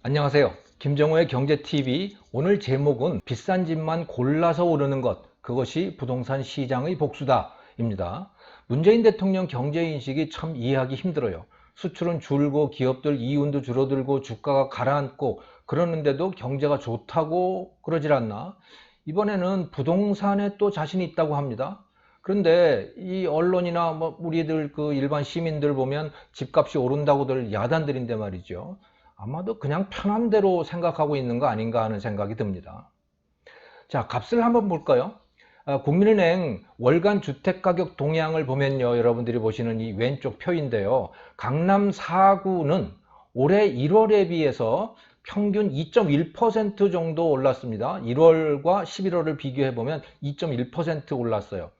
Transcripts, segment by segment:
안녕하세요. 김정호의 경제TV. 오늘 제목은 비싼 집만 골라서 오르는 것, 그것이 부동산 시장의 복수다 입니다. 문재인 대통령 경제인식이 참 이해하기 힘들어요. 수출은 줄고 기업들 이윤도 줄어들고 주가가 가라앉고 그러는데도 경제가 좋다고 그러질 않나? 이번에는 부동산에 또 자신이 있다고 합니다. 그런데 이 언론이나 뭐 우리들 그 일반 시민들 보면 집값이 오른다고들 야단들인데 말이죠. 아마도 그냥 편한 대로 생각하고 있는 거 아닌가 하는 생각이 듭니다. 자, 값을 한번 볼까요? 국민은행 월간 주택가격 동향을 보면요, 여러분들이 보시는 이 왼쪽 표인데요, 강남 4구는 올해 1월에 비해서 평균 2.1% 정도 올랐습니다. 1월과 11월을 비교해 보면 2.1% 올랐어요.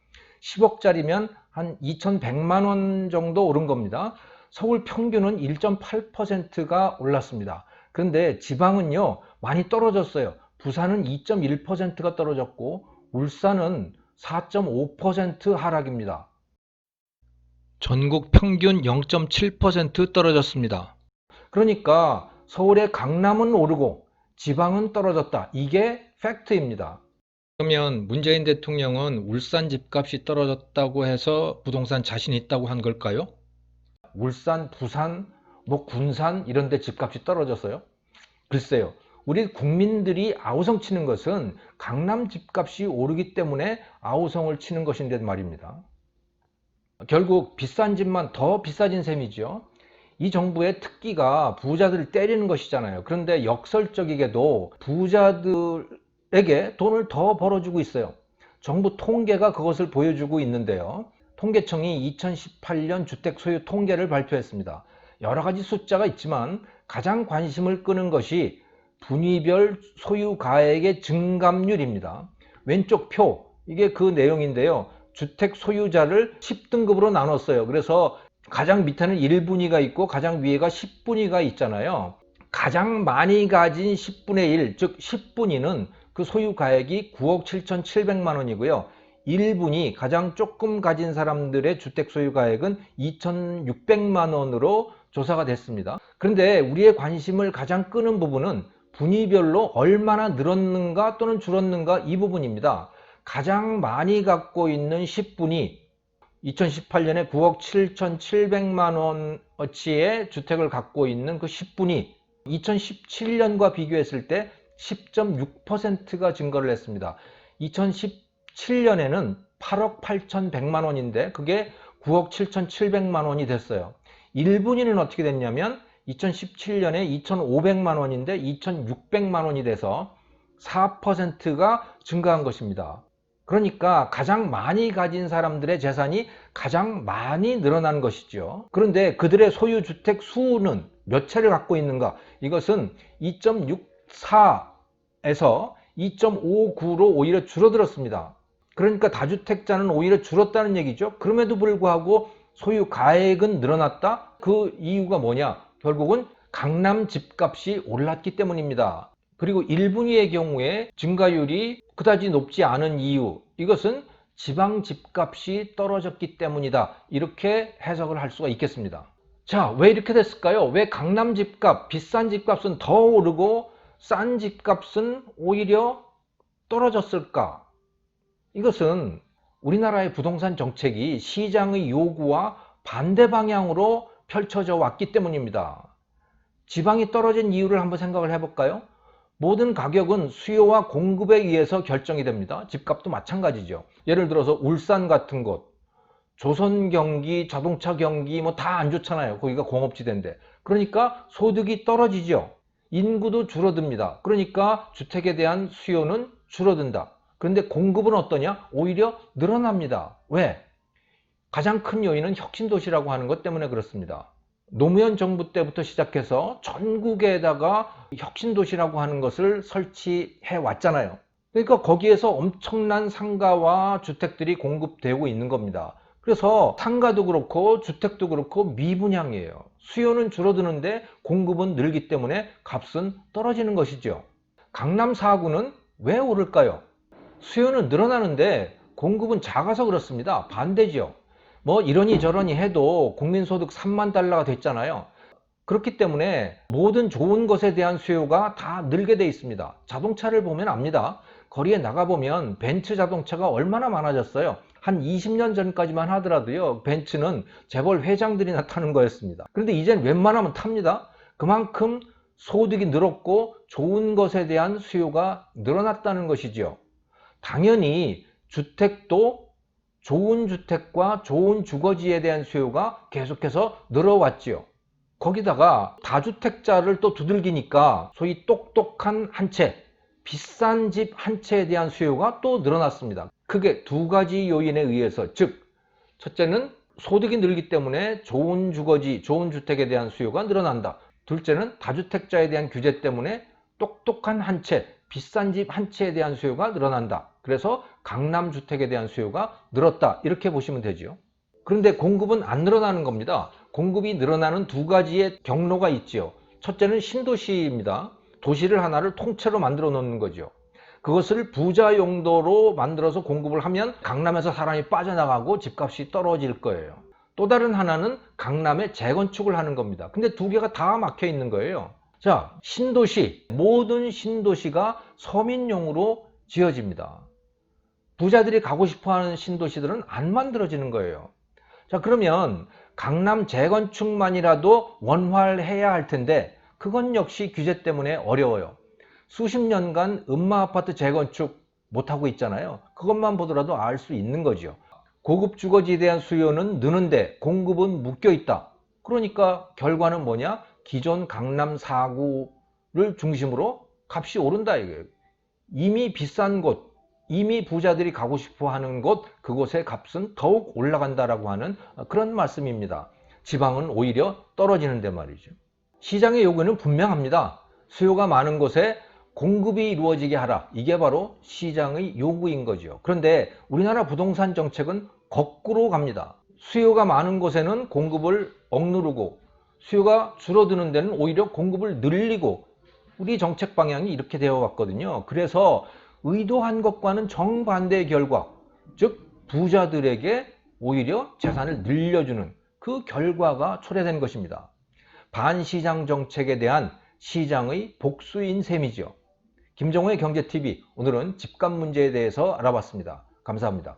10억짜리면 한 2,100만 원 정도 오른 겁니다. 서울 평균은 1.8%가 올랐습니다. 그런데 지방은요, 많이 떨어졌어요. 부산은 2.1%가 떨어졌고 울산은 4.5% 하락입니다. 전국 평균 0.7% 떨어졌습니다. 그러니까 서울의 강남은 오르고 지방은 떨어졌다. 이게 팩트입니다. 그러면 문재인 대통령은 울산 집값이 떨어졌다고 해서 부동산 자신 있다고 한 걸까요? 울산, 부산, 뭐 군산 이런 데 집값이 떨어졌어요? 글쎄요. 우리 국민들이 아우성 치는 것은 강남 집값이 오르기 때문에 아우성을 치는 것인데 말입니다. 결국 비싼 집만 더 비싸진 셈이죠. 이 정부의 특기가 부자들을 때리는 것이잖아요. 그런데 역설적이게도 부자들에게 돈을 더 벌어주고 있어요. 정부 통계가 그것을 보여주고 있는데요. 통계청이 2018년 주택 소유 통계를 발표했습니다. 여러 가지 숫자가 있지만 가장 관심을 끄는 것이 분위별 소유 가액의 증감률입니다. 왼쪽 표, 이게 그 내용인데요. 주택 소유자를 10등급으로 나눴어요. 그래서 가장 밑에는 1분위가 있고 가장 위에가 10분위가 있잖아요. 가장 많이 가진 10분의 1, 즉 10분위는 그 소유 가액이 9억 7,700만 원이고요. 1분위, 가장 조금 가진 사람들의 주택 소유 가액은 2,600만 원으로 조사가 됐습니다. 그런데 우리의 관심을 가장 끄는 부분은 분위별로 얼마나 늘었는가 또는 줄었는가 이 부분입니다. 가장 많이 갖고 있는 10분위, 2018년에 9억 7,700만 원어치의 주택을 갖고 있는 그 10분위 2017년과 비교했을 때 10.6%가 증가를 했습니다. 2017년에는 8억 8,100만 원인데 그게 9억 7,700만 원이 됐어요. 1분위는 어떻게 됐냐면 2017년에 2,500만 원인데 2,600만 원이 돼서 4%가 증가한 것입니다. 그러니까 가장 많이 가진 사람들의 재산이 가장 많이 늘어난 것이죠. 그런데 그들의 소유 주택 수는 몇 채를 갖고 있는가? 이것은 2.64에서 2.59로 오히려 줄어들었습니다. 그러니까 다주택자는 오히려 줄었다는 얘기죠. 그럼에도 불구하고 소유 가액은 늘어났다? 그 이유가 뭐냐? 결국은 강남 집값이 올랐기 때문입니다. 그리고 1분위의 경우에 증가율이 그다지 높지 않은 이유, 이것은 지방 집값이 떨어졌기 때문이다. 이렇게 해석을 할 수가 있겠습니다. 자, 왜 이렇게 됐을까요? 왜 강남 집값, 비싼 집값은 더 오르고 싼 집값은 오히려 떨어졌을까? 이것은 우리나라의 부동산 정책이 시장의 요구와 반대 방향으로 펼쳐져 왔기 때문입니다. 지방이 떨어진 이유를 한번 생각을 해볼까요? 모든 가격은 수요와 공급에 의해서 결정이 됩니다. 집값도 마찬가지죠. 예를 들어서 울산 같은 곳, 조선 경기, 자동차 경기 뭐 다 안 좋잖아요. 거기가 공업지대인데. 그러니까 소득이 떨어지죠. 인구도 줄어듭니다. 그러니까 주택에 대한 수요는 줄어든다. 그런데 공급은 어떠냐? 오히려 늘어납니다. 왜? 가장 큰 요인은 혁신도시라고 하는 것 때문에 그렇습니다. 노무현 정부 때부터 시작해서 전국에다가 혁신도시라고 하는 것을 설치해 왔잖아요. 그러니까 거기에서 엄청난 상가와 주택들이 공급되고 있는 겁니다. 그래서 상가도 그렇고 주택도 그렇고 미분양이에요. 수요는 줄어드는데 공급은 늘기 때문에 값은 떨어지는 것이죠. 강남 4구는 왜 오를까요? 수요는 늘어나는데 공급은 작아서 그렇습니다. 반대죠. 뭐 이러니 저러니 해도 국민소득 3만 달러가 됐잖아요. 그렇기 때문에 모든 좋은 것에 대한 수요가 다 늘게 돼 있습니다. 자동차를 보면 압니다. 거리에 나가보면 벤츠 자동차가 얼마나 많아졌어요. 한 20년 전까지만 하더라도요, 벤츠는 재벌 회장들이나 타는 거였습니다. 그런데 이젠 웬만하면 탑니다. 그만큼 소득이 늘었고 좋은 것에 대한 수요가 늘어났다는 것이지요. 당연히 주택도 좋은 주택과 좋은 주거지에 대한 수요가 계속해서 늘어왔지요. 거기다가 다주택자를 또 두들기니까 소위 똑똑한 한 채, 비싼 집 한 채에 대한 수요가 또 늘어났습니다. 크게 두 가지 요인에 의해서, 즉 첫째는 소득이 늘기 때문에 좋은 주거지, 좋은 주택에 대한 수요가 늘어난다. 둘째는 다주택자에 대한 규제 때문에 똑똑한 한 채, 비싼 집 한 채에 대한 수요가 늘어난다. 그래서 강남 주택에 대한 수요가 늘었다. 이렇게 보시면 되죠. 그런데 공급은 안 늘어나는 겁니다. 공급이 늘어나는 두 가지의 경로가 있지요. 첫째는 신도시입니다. 도시를 하나를 통째로 만들어 놓는 거죠. 그것을 부자 용도로 만들어서 공급을 하면 강남에서 사람이 빠져나가고 집값이 떨어질 거예요. 또 다른 하나는 강남에 재건축을 하는 겁니다. 근데 두 개가 다 막혀 있는 거예요. 자, 신도시, 모든 신도시가 서민용으로 지어집니다. 부자들이 가고 싶어하는 신도시들은 안 만들어지는 거예요. 자, 그러면 강남 재건축만이라도 원활해야 할 텐데 그건 역시 규제 때문에 어려워요. 수십 년간 음마아파트 재건축 못하고 있잖아요. 그것만 보더라도 알 수 있는 거죠. 고급 주거지에 대한 수요는 느는데 공급은 묶여 있다. 그러니까 결과는 뭐냐? 기존 강남 4구를 중심으로 값이 오른다 이거예요. 이미 비싼 곳, 이미 부자들이 가고 싶어 하는 곳, 그곳의 값은 더욱 올라간다라고 하는 그런 말씀입니다. 지방은 오히려 떨어지는데 말이죠. 시장의 요구는 분명합니다. 수요가 많은 곳에 공급이 이루어지게 하라. 이게 바로 시장의 요구인 거죠. 그런데 우리나라 부동산 정책은 거꾸로 갑니다. 수요가 많은 곳에는 공급을 억누르고 수요가 줄어드는 데는 오히려 공급을 늘리고 우리 정책 방향이 이렇게 되어 왔거든요. 그래서 의도한 것과는 정반대의 결과, 즉 부자들에게 오히려 재산을 늘려주는 그 결과가 초래된 것입니다. 반시장 정책에 대한 시장의 복수인 셈이죠. 김정호의 경제TV, 오늘은 집값 문제에 대해서 알아봤습니다. 감사합니다.